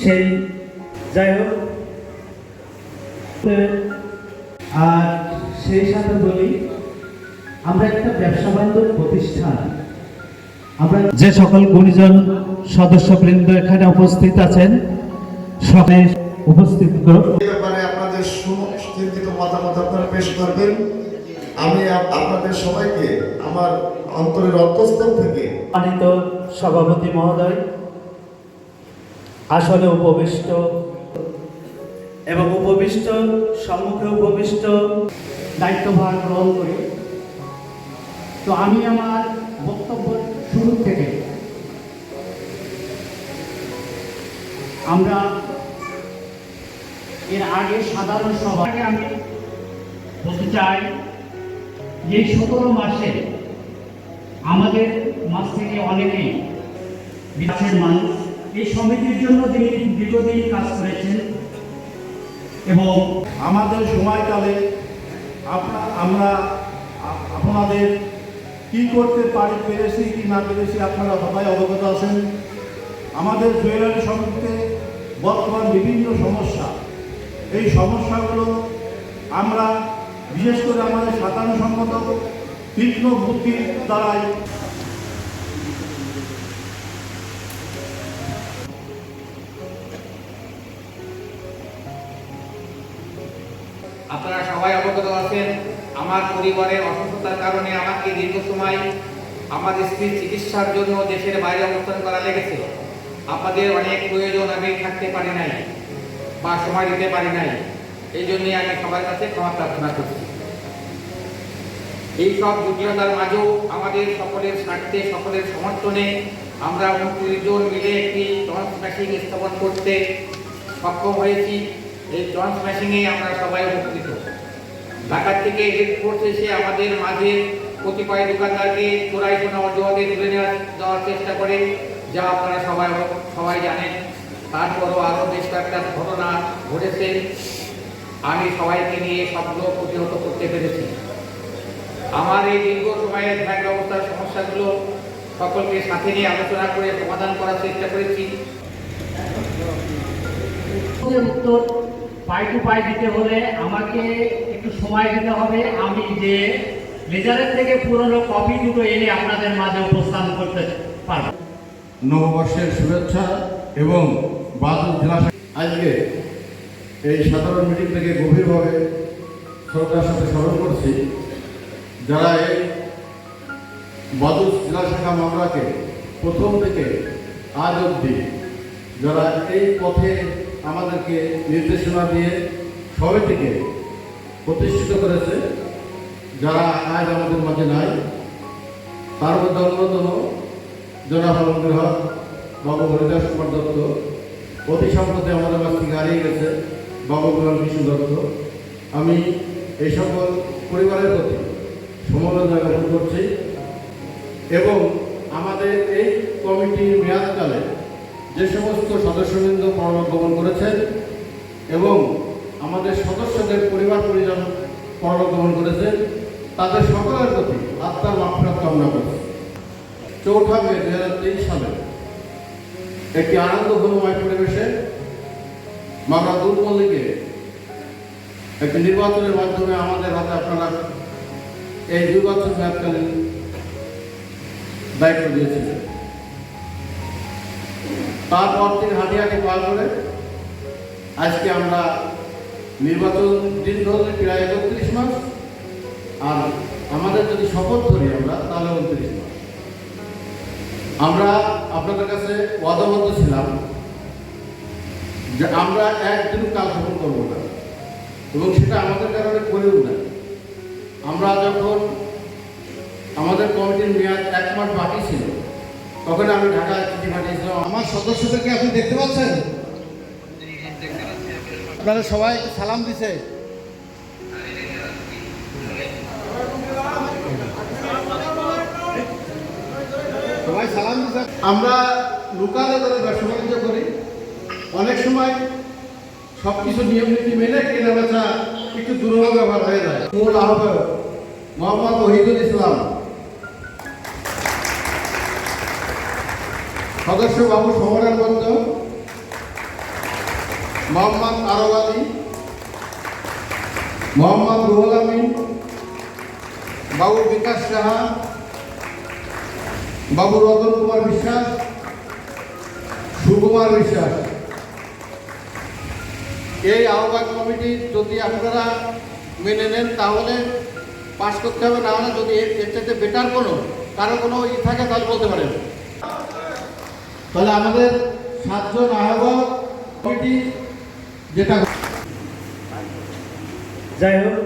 সেই যাই হোক, আর সেই সাথে বলি আমরা একটা ব্যবসা বান্ধব প্রতিষ্ঠান। আমরা যে সকল গুণীজন সদস্যবৃন্দ এখানে উপস্থিত আছেন সবাই উপস্থিত ব্যাপারে আপনাদের চিন্তিত মতামত আপনারা পেশ করবেন। আমি আপনাদের সবাইকে আমার অন্তরের অন্তঃস্থল থেকে সম্মানিত সভাপতি মহোদয়, আসলে উপবিষ্ট এবং উপবিষ্ট সম্মুখে উপবিষ্ট দায়িত্বভার গ্রহণ করি। তো আমি আমার বক্তব্য শুরু থেকে আমরা এর আগে সাধারণ সভাকে আমি বলতে চাই যে 17 মাসে আমাদের মাছ থেকে অনেকেই বিদেশের মানুষ এই সমিতির জন্য তিনি দীর্ঘদিন কাজ করেছেন এবং আমাদের সময়কালে আমরা আপনাদের কি করতে পেরেছি কি না পেরেছি আপনারা সবাই অবগত আছেন। আমাদের জুয়েলারি সমিতিতে বর্তমান বিভিন্ন সমস্যা, এই সমস্যাগুলো আমরা বিশেষ করে আমাদের সাধারণসম্মত তীক্ষ্ণ বুদ্ধির দ্বারাই আপনারা সবাই অবগত আছেন। আমার পরিবারের অসুস্থতার কারণে আমাকে দীর্ঘ সময় আমার স্ত্রীর চিকিৎসার জন্য দেশের বাইরে অবস্থান করা লেগেছে। আপনাদের অনেক প্রয়োজন আমি থাকতে পারি নাই বা সময় দিতে পারি নাই, এই জন্যই আমি সবার কাছে ক্ষমা প্রার্থনা করছি। এই সব জটিলতার মাঝেও আমাদের সকলের স্বার্থে সকলের সমর্থনে আমরা 29 জন মিলে একটি ট্রান্স মেশিন স্থাপন করতে সক্ষম হয়েছি। এই ট্রান্স মেশিনে আমরা সবাই উপকৃত। ঢাকা থেকে হেডফোর্স এসে আমাদের মাঝে কতিপয় দোকানদারকে চোরাই সোনা অজুহাতে তুলে দেওয়ার চেষ্টা করে, যা আপনারা সবাই জানেন। তারপরও আরও বেশ কয়েকটা ঘটনা ঘটেছে, আমি সবাইকে নিয়ে সবগুলো প্রতিহত করতে পেরেছি। আমার এই দীর্ঘ সময়ের ব্যাংক ব্যবস্থার সমস্যাগুলো সকলকে সাথে নিয়ে আলোচনা করে সমাধান করার চেষ্টা করেছি। উত্তর পাই টু পাই দিতে হলে আমাকে একটু সময় দিতে হবে। আমি যে লেজারের থেকে পুরনো কপি দুটো এনে আপনাদের মাঝে উপস্থান করতে পারব। নববর্ষের শুভেচ্ছা এবং বাদুর জেলা আজকে এই সাধারণ মিটিং থেকে গভীরভাবে শ্রদ্ধার সাথে স্মরণ করছি, যারা এই বাদুর জেলা শাখা মামলাকে প্রথম থেকে আজ অবধি যারা এই পথে আমাদেরকে নির্দেশনা দিয়ে সবাইকে প্রতিষ্ঠিত করেছে, যারা আজ আমাদের মাঝে নাই, তার মধ্যে অন্যতম জনাব আলমগীর হক বাবু হরিদাস কুমার দত্ত, অতি সম্প্রতি আমাদের কাছ থেকে হারিয়ে গেছে বাবু গোলাম কৃষ্ণ দত্ত। আমি এই সকল পরিবারের প্রতি সমবেদনা জ্ঞাপন করছি এবং আমাদের এই কমিটির মেয়াদকালে যে সমস্ত সদস্যবৃন্দ পরলোক গমন করেছেন এবং আমাদের সদস্যদের পরিবার পরিজন পরলোক গমন করেছেন, তাদের সকলের প্রতি আত্মার মাগফিরাত কামনা করছি। 4 মে 2023 সালে একটি আনন্দঘনময় পরিবেশে মামলা দুধ মল্লিকে একটি নির্বাচনের মাধ্যমে আমাদের হাতে আপনারা এই 2 বছর মেয়াদকালীন দায়িত্ব দিয়েছিলেন। তারপর থেকে হাঁটিহাঁটি পার করে আজকে আমরা নির্বাচন দিন ধরে প্রায় 31 মাস, আর আমাদের যদি শপথ ধরি আমরা তাহলে 29 মাস। আমরা আপনাদের কাছে ওয়াদাবদ্ধ ছিলাম যে আমরা একদিন কাল স্থাপন করবো না, এবং সেটা আমাদের কারণে করেও না। আমরা যখন আমাদের কমিটির মেয়াদ 1 মাস বাকি ছিল, তখন আমি ঢাকায় চিঠি পাঠিয়েছিলাম। আমার সদস্যদেরকে আপনি দেখতে পাচ্ছেন, আপনারা সবাই সালাম দিছে। সবাই সালাম দিছে। আমরা লোকালে ধরে ব্যবসা বাণিজ্য করি, অনেক সময় সবকিছু নিয়ম নীতি মেনে কেনা বেচা একটু দুর্বল ব্যবহার হয়ে যায়। মূল আহ্বায়ক মোহাম্মদ ওহিদুল ইসলাম, সদস্য বাবু সমরের বন্ধ, মোহাম্মদ আরব আলী, মোহাম্মদ রুহুল আমিন, বাবু বিকাশ সাহা, বাবু রতন কুমার বিশ্বাস, সুকুমার বিশ্বাস। এই আহ্বায়ক কমিটি যদি আপনারা মেনে নেন তাহলে পাস করতে হবে, না হলে যদি এর চাইতে বেটার কারো কোনো থাকে তাহলে বলতে পারেন। তাহলে আমাদের 7 জন আহ্বায়ক কমিটি যেটা যাই হোক